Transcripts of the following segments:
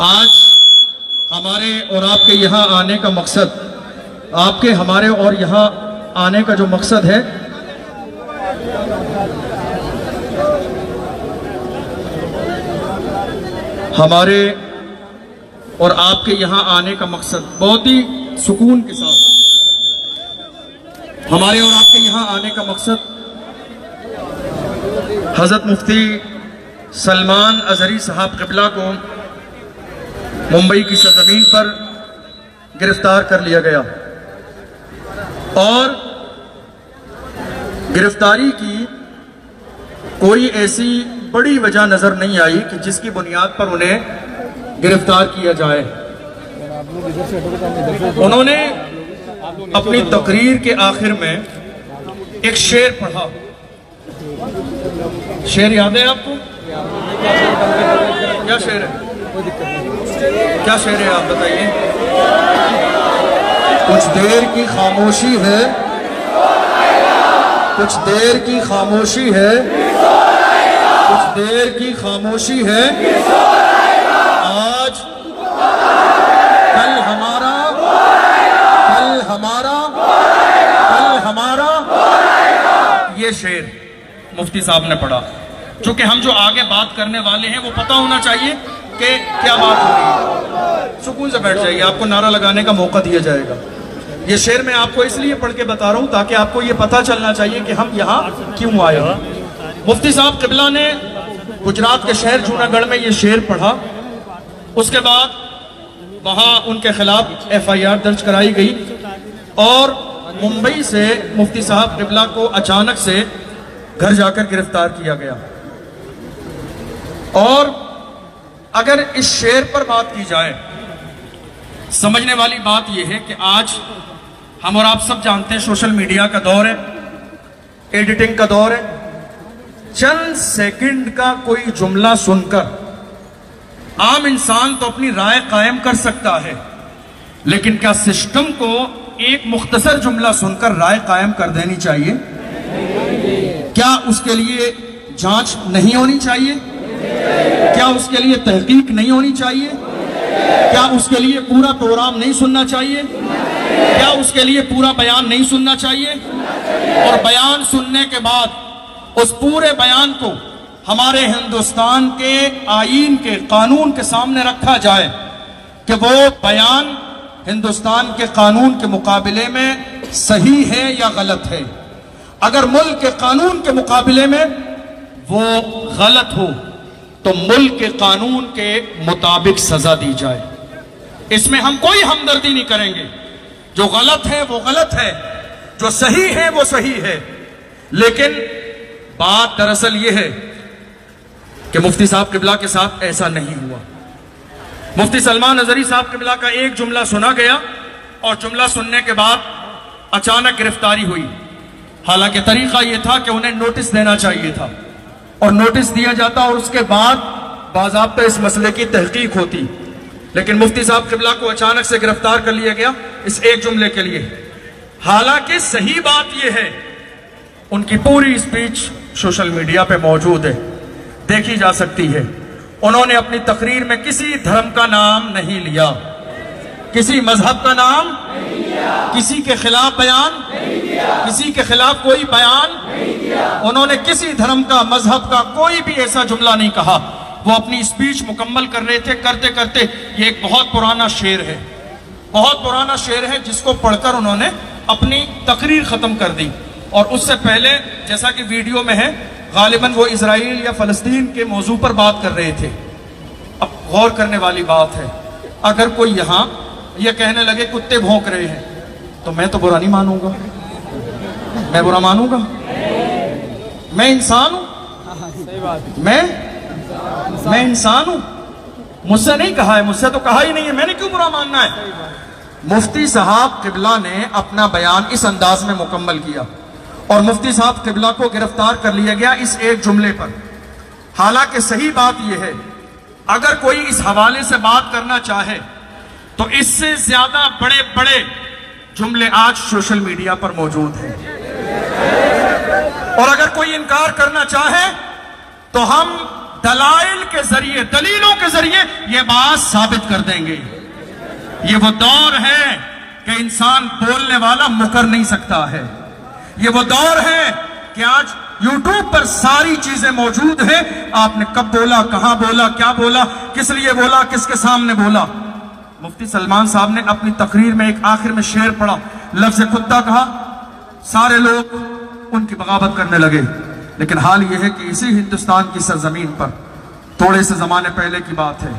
आज हमारे और आपके यहाँ आने का मकसद, आपके हमारे और यहाँ आने का जो मकसद है, हमारे और आपके यहाँ आने का मकसद बहुत ही सुकून के साथ, हमारे और आपके यहाँ आने का मकसद हज़रत मुफ्ती सलमान अज़हरी साहब क़िबला को मुंबई की सरज़मीन पर गिरफ्तार कर लिया गया और गिरफ्तारी की कोई ऐसी बड़ी वजह नजर नहीं आई कि जिसकी बुनियाद पर उन्हें गिरफ्तार किया जाए। उन्होंने अपनी तकरीर के आखिर में एक शेर पढ़ा। शेर याद है आपको? क्या शेर है? क्या शेर है आप बताइए? कुछ देर की खामोशी है, कुछ देर की खामोशी है, कुछ देर की खामोशी है, आज कल हमारा, कल हमारा, कल हमारा, ये शेर मुफ्ती साहब ने पढ़ा। चूंकि हम जो आगे बात करने वाले हैं वो पता होना चाहिए कि क्या बात हो रही है। सुकून से बैठ जाइए, आपको नारा लगाने का मौका दिया जाएगा। ये शेर मैं आपको इसलिए पढ़ के बता रहा हूं ताकि आपको ये पता चलना चाहिए कि हम यहाँ क्यों आए हैं। मुफ्ती साहब क़िबला ने गुजरात के शहर जूनागढ़ में ये शेर पढ़ा। उसके बाद वहाँ उनके खिलाफ FIR दर्ज कराई गई और मुंबई से मुफ्ती साहब क़िबला को अचानक से घर जाकर गिरफ्तार किया गया। और अगर इस शेर पर बात की जाए, समझने वाली बात यह है कि आज हम और आप सब जानते हैं सोशल मीडिया का दौर है, एडिटिंग का दौर है। चंद सेकंड का कोई जुमला सुनकर आम इंसान तो अपनी राय कायम कर सकता है, लेकिन क्या सिस्टम को एक मुख्तसर जुमला सुनकर राय कायम कर देनी चाहिए? क्या उसके लिए जांच नहीं होनी चाहिए? क्या उसके लिए तहकीक नहीं होनी चाहिए? क्या उसके लिए पूरा प्रोग्राम नहीं सुनना चाहिए? क्या उसके लिए पूरा बयान नहीं सुनना चाहिए? और बयान सुनने के बाद उस पूरे बयान को हमारे हिंदुस्तान के आईन के कानून के सामने रखा जाए कि वो बयान हिंदुस्तान के कानून के मुकाबले में सही है या गलत है। अगर मुल्क के कानून के मुकाबले में वो गलत हो तो मुल्क के कानून के मुताबिक सजा दी जाए। इसमें हम कोई हमदर्दी नहीं करेंगे। जो गलत है वो गलत है, जो सही है वो सही है। लेकिन बात दरअसल ये है कि मुफ्ती साहब क़िबला के साथ ऐसा नहीं हुआ। मुफ्ती सलमान अज़हरी साहब क़िबला का एक जुमला सुना गया और जुमला सुनने के बाद अचानक गिरफ्तारी हुई। हालांकि तरीका यह था कि उन्हें नोटिस देना चाहिए था और नोटिस दिया जाता और उसके बाद बाज़ाब्ता इस मसले की तहकीक होती। लेकिन मुफ्ती साहब क़िबला को अचानक से गिरफ्तार कर लिया गया इस एक जुमले के लिए। हालांकि सही बात यह है, उनकी पूरी स्पीच सोशल मीडिया पे मौजूद है, देखी जा सकती है। उन्होंने अपनी तकरीर में किसी धर्म का नाम नहीं लिया, किसी मजहब का नाम नहीं लिया, किसी के खिलाफ बयान नहीं दिया, किसी के खिलाफ कोई बयान नहीं दिया। उन्होंने किसी धर्म का, मजहब का कोई भी ऐसा जुमला नहीं कहा। वो अपनी स्पीच मुकम्मल कर रहे थे। करते करते ये एक बहुत पुराना शेर है, बहुत पुराना शेर है जिसको पढ़कर उन्होंने अपनी तकरीर खत्म कर दी। और उससे पहले जैसा कि वीडियो में है, गालिबन वो इजराइल या फलस्तीन के मौजू पर बात कर रहे थे। अब गौर करने वाली बात है, अगर कोई यहाँ ये कहने लगे कुत्ते भौंक रहे हैं तो मैं तो बुरा नहीं मानूंगा। मैं बुरा मानूंगा? मैं इंसान हूं, मैं इंसान हूं। मुझसे नहीं कहा है, मुझसे तो कहा ही नहीं है, मैंने क्यों बुरा मानना है? मुफ्ती साहब क़िबला ने अपना बयान इस अंदाज में मुकम्मल किया और मुफ्ती साहब क़िबला को गिरफ्तार कर लिया गया इस एक जुमले पर। हालांकि सही बात यह है, अगर कोई इस हवाले से बात करना चाहे तो इससे ज्यादा बड़े बड़े जुमले आज सोशल मीडिया पर मौजूद हैं। और अगर कोई इनकार करना चाहे तो हम दलाइल के जरिए, दलीलों के जरिए ये बात साबित कर देंगे। ये वो दौर है कि इंसान बोलने वाला मुकर नहीं सकता है। ये वो दौर है कि आज YouTube पर सारी चीजें मौजूद है। आपने कब बोला, कहां बोला, क्या बोला, किस लिए बोला, किसके सामने बोला। मुफ्ती सलमान साहब ने अपनी तकरीर में एक आखिर में शेर पढ़ा, लफ्ज़ कुत्ता कहा, सारे लोग उनकी बगावत करने लगे। लेकिन हाल यह है कि इसी हिंदुस्तान की सरजमीन पर, थोड़े से जमाने पहले की बात है,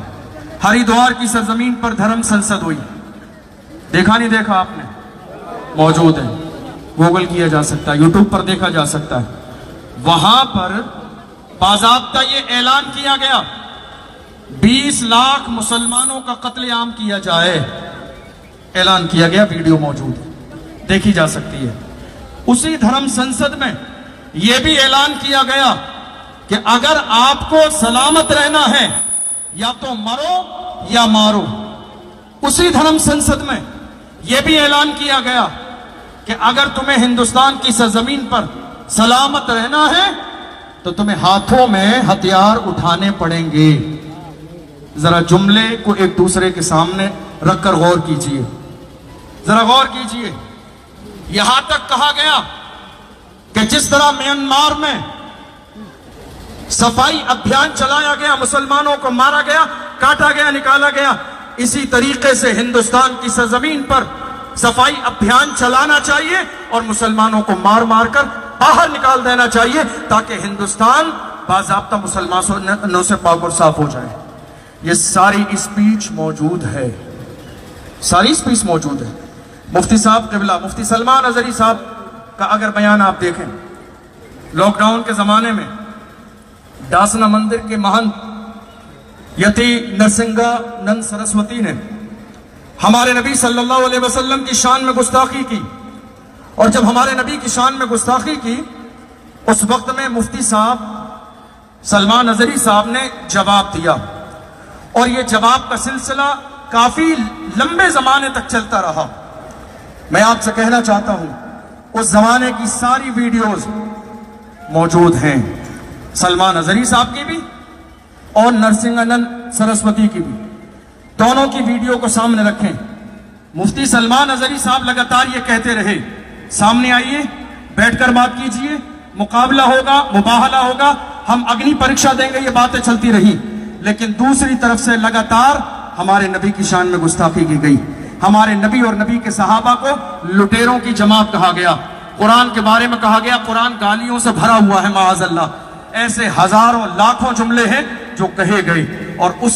हरिद्वार की सरजमीन पर धर्म संसद हुई। देखा नहीं देखा आपने? मौजूद है, गूगल किया जा सकता है, यूट्यूब पर देखा जा सकता है। वहां पर बाज़ाब्ता ये ऐलान किया गया 20 लाख मुसलमानों का कत्लेआम किया जाए। ऐलान किया गया, वीडियो मौजूद है, देखी जा सकती है। उसी धर्म संसद में यह भी ऐलान किया गया कि अगर आपको सलामत रहना है या तो मरो या मारो। उसी धर्म संसद में यह भी ऐलान किया गया कि अगर तुम्हें हिंदुस्तान की सरजमीन पर सलामत रहना है तो तुम्हें हाथों में हथियार उठाने पड़ेंगे। जरा जुमले को एक दूसरे के सामने रखकर गौर कीजिए, जरा गौर कीजिए। यहां तक कहा गया कि जिस तरह म्यांमार में सफाई अभियान चलाया गया, मुसलमानों को मारा गया, काटा गया, निकाला गया, इसी तरीके से हिंदुस्तान की सरजमीन पर सफाई अभियान चलाना चाहिए और मुसलमानों को मार मार कर बाहर निकाल देना चाहिए ताकि हिंदुस्तान बाज़ाब्ता मुसलमानों से पाक और साफ हो जाए। ये सारी स्पीच मौजूद है, सारी स्पीच मौजूद है। मुफ्ती साहब क़िबला, मुफ्ती सलमान अज़हरी साहब का अगर बयान आप देखें, लॉकडाउन के जमाने में डासना मंदिर के महंत यति नरसिंहानंद सरस्वती ने हमारे नबी सल्लल्लाहु अलैहि वसल्लम की शान में गुस्ताखी की। और जब हमारे नबी की शान में गुस्ताखी की, उस वक्त में मुफ्ती साहब सलमान अज़हरी साहब ने जवाब दिया। और यह जवाब का सिलसिला काफी लंबे जमाने तक चलता रहा। मैं आपसे कहना चाहता हूं, उस जमाने की सारी वीडियोस मौजूद हैं, सलमान अज़हरी साहब की भी और नरसिंहानंद सरस्वती की भी। दोनों की वीडियो को सामने रखें। मुफ्ती सलमान अज़हरी साहब लगातार ये कहते रहे, सामने आइए, बैठकर बात कीजिए, मुकाबला होगा, मुबाहला होगा, हम अग्नि परीक्षा देंगे, ये बातें चलती रही। लेकिन दूसरी तरफ से लगातार हमारे नबी की शान में गुस्ताखी की गई। हमारे नबी और नबी के सहाबा को लुटेरों की जमात कहा गया। कुरान के बारे में कहा गया कुरान गालियों से भरा हुआ है, माअज़ल्लाह। ऐसे हजारों लाखों जुमले हैं जो कहे गए और उस